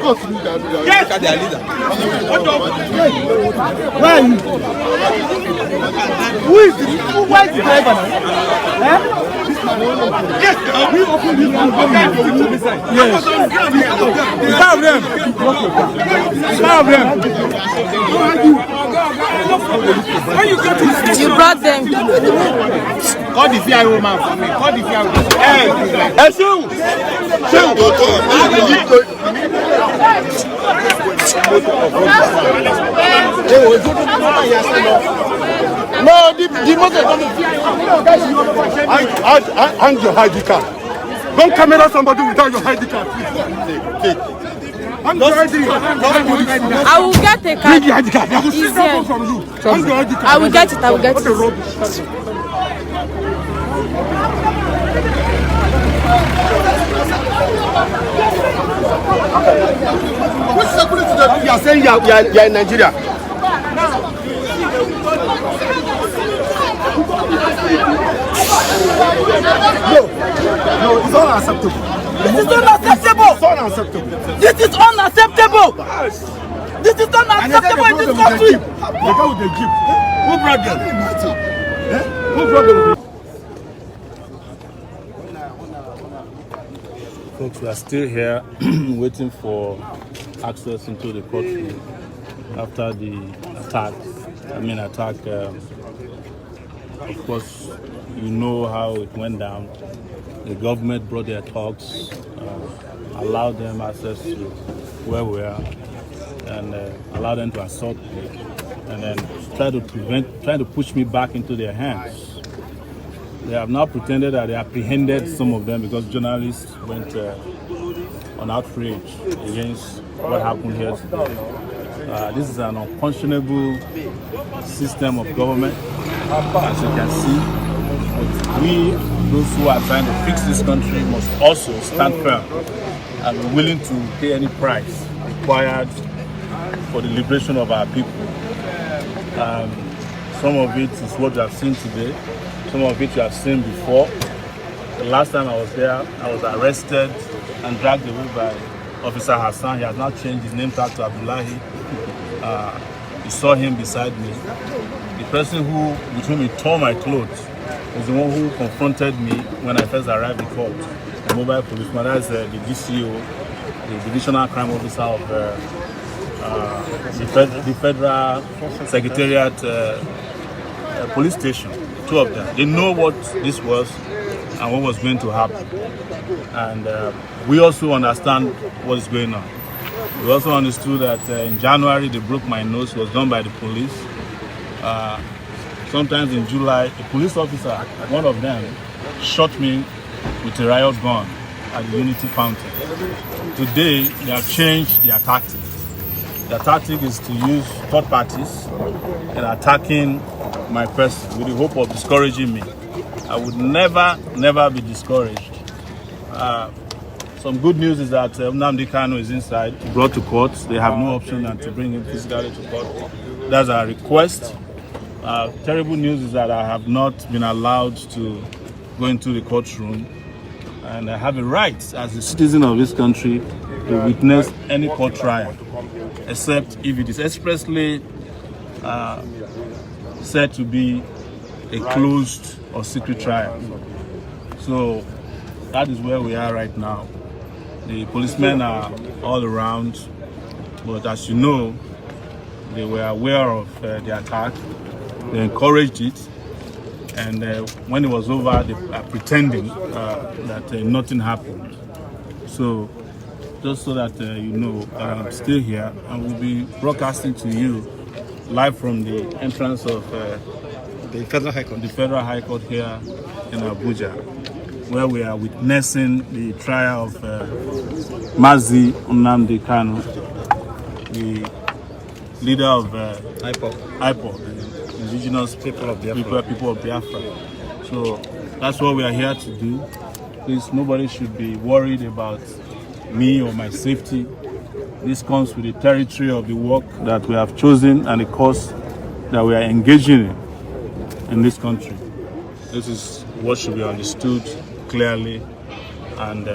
Yes. Look at their leader. Where are you? Who is this? Who is the driver now? Yes. We open this one. Yes. Serve them. Serve them. When you get to the station, you brought them. Call the VIO man for me. Call the VIO. Hey, No, the motor hang your ID card. Don't camera somebody without your ID card, please. Hang your ID card. I will get a card. Bring the ID card. I will see someone from you. Hang your ID card. I will get it. I will get it. Which security you are saying you are in Nigeria? No, it's unacceptable. this is unacceptable. It's unacceptable. This is unacceptable. This is unacceptable in this country. They go with the jeep. Who brought them? Who brought them? Folks, we are still here waiting for access into the courtroom after the attack. Of course, you know how it went down. The government brought their thugs, allowed them access to where we are, and allowed them to assault me, and then try to push me back into their hands. They have now pretended that they apprehended some of them because journalists went on outrage against what happened here today. This is an unconscionable system of government, as you can see. But we, those who are trying to fix this country, must also stand firm and be willing to pay any price required for the liberation of our people. Some of it is what you have seen today. Some of it you have seen before. The last time I was there, I was arrested and dragged away by Officer Hassan. He has now changed his name tag to Abdullahi. You saw him beside me. The person with whom he tore my clothes was the one who confronted me when I first arrived in court. The mobile policeman, that's the DCO, the Divisional Crime Officer of the Federal Secretariat Police Station. Two of them. They know what this was and what was going to happen. And we also understand what is going on. We also understood that in January they broke my nose. It was done by the police. Sometimes in July, a police officer, one of them, shot me with a riot gun at the Unity Fountain. Today, they have changed their tactic. Their tactic is to use third parties in attacking my person with the hope of discouraging me. I would never be discouraged. Some good news is that Nnamdi Kanu is inside, brought to court. They have no option than to bring him physically to court. That's our request. Terrible news is that I have not been allowed to go into the courtroom, and I have a right as a citizen of this country to witness any court trial, except if it is expressly said to be a closed or secret trial. So that is where we are right now. The policemen are all around, but as you know, they were aware of the attack. They encouraged it, and when it was over, they are pretending that nothing happened. So, just so that you know, I'm still here, and we'll be broadcasting to you live from the entrance of the Federal High Court here in Abuja, where we are witnessing the trial of Mazi Nnamdi Kanu, the leader of IPOB, indigenous people of Biafra. So that's what we are here to do. Please, nobody should be worried about me or my safety. This comes with the territory of the work that we have chosen and the cause that we are engaging in this country. This is what should be understood clearly and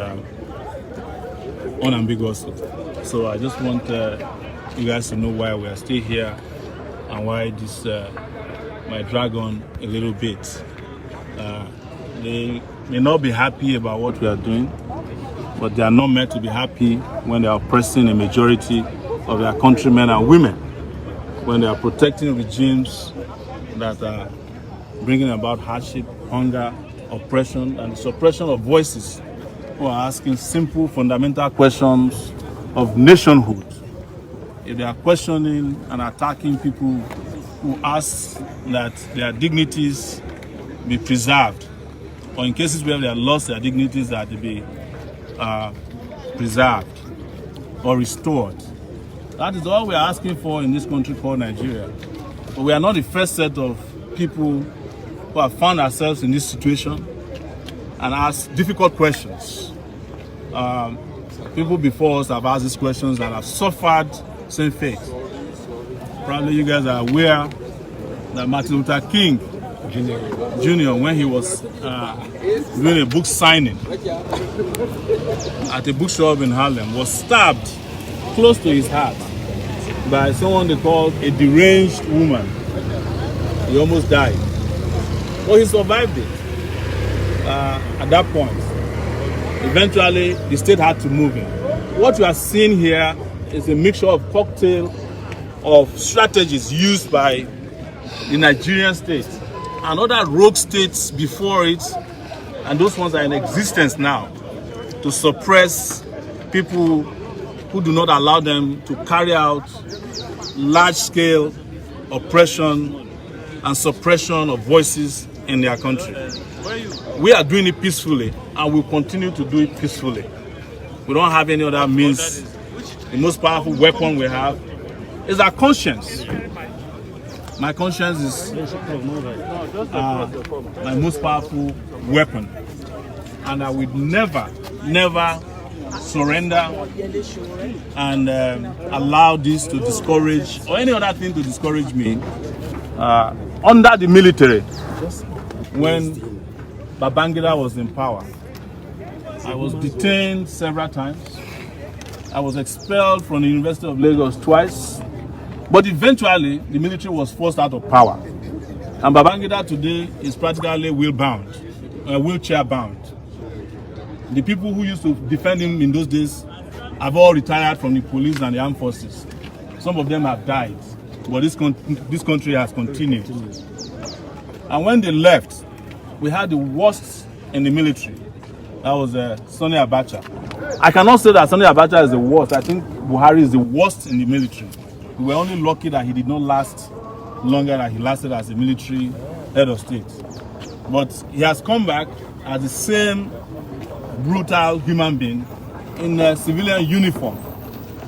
unambiguously. So I just want you guys to know why we are still here and why this might drag on a little bit. They may not be happy about what we are doing, but they are not meant to be happy when they are oppressing a majority of their countrymen and women, when they are protecting regimes that are bringing about hardship, hunger, oppression, and suppression of voices who are asking simple, fundamental questions of nationhood. If they are questioning and attacking people who ask that their dignities be preserved, or in cases where they have lost their dignities, that they be preserved or restored. That is all we are asking for in this country called Nigeria. But we are not the first set of people who have found ourselves in this situation and asked difficult questions. People before us have asked these questions and have suffered same fate. Probably you guys are aware that Martin Luther King Jr., when he was doing a book signing at a bookshop in Harlem, was stabbed close to his heart by someone they called a deranged woman. He almost died. But he survived it. At that point, eventually the state had to move in. What you are seeing here is a mixture of cocktail of strategies used by the Nigerian state and other rogue states before it, and those ones are in existence now, to suppress people who do not allow them to carry out large-scale oppression and suppression of voices in their country. We are doing it peacefully and we'll continue to do it peacefully. We don't have any other means. The most powerful weapon we have is our conscience. My conscience is my most powerful weapon. And I would never surrender and allow this to discourage, or any other thing to discourage me. Under the military, when Babangida was in power, I was detained several times. I was expelled from the University of Lagos twice. But eventually, the military was forced out of power. And Babangida today is practically wheelchair bound. The people who used to defend him in those days have all retired from the police and the armed forces. Some of them have died, but this country has continued. And when they left, we had the worst in the military. That was Sani Abacha. I cannot say that Sani Abacha is the worst. I think Buhari is the worst in the military. We were only lucky that he did not last longer than he lasted as a military head of state. But he has come back as the same brutal human being in a civilian uniform.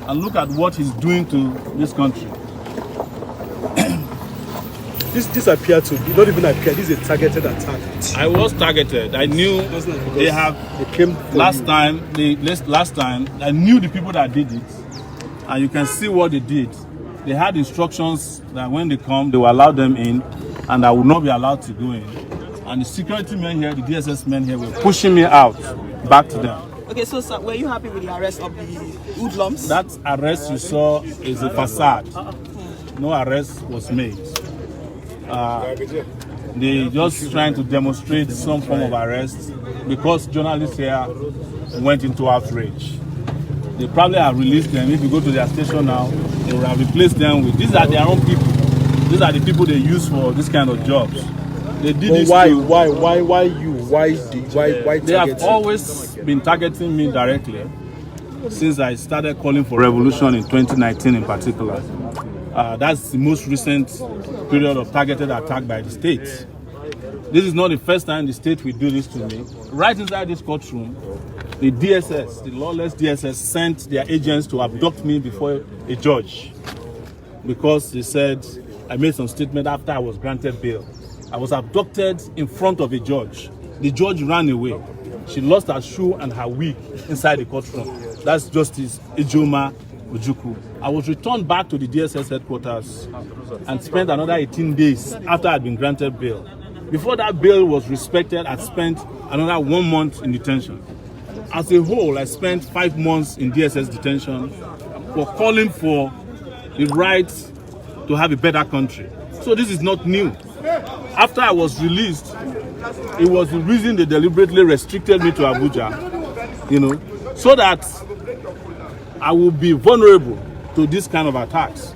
And look at what he's doing to this country. This appeared to be, not even appeared, this is a targeted attack. I was targeted. I knew last time, I knew the people that did it. And you can see what they did. They had instructions that when they come, they will allow them in, and I would not be allowed to go in. And the security men here, the DSS men here, were pushing me out, back to them. Okay, so sir, were you happy with the arrest of the hoodlums? That arrest you saw is a facade. No arrest was made. They just trying to demonstrate some form of arrest because journalists here went into outrage. They probably have released them. If you go to their station now, they will have replaced them with, these are their own people. These are the people they use for this kind of jobs. They did this. Why you? Why they have always been targeting me directly since I started calling for revolution in 2019 in particular. That's the most recent period of targeted attack by the state. This is not the first time the state will do this to me. Right inside this courtroom, the DSS, the lawless DSS, sent their agents to abduct me before a judge because they said I made some statement after I was granted bail. I was abducted in front of a judge. The judge ran away. She lost her shoe and her wig inside the courtroom. That's Justice Ejoma Ojukwu. I was returned back to the DSS headquarters and spent another 18 days after I had been granted bail. Before that bail was respected, I spent another 1 month in detention. as a whole, I spent 5 months in DSS detention for calling for the right to have a better country. So this is not new. After I was released, it was the reason they deliberately restricted me to Abuja, so that I will be vulnerable to this kind of attacks.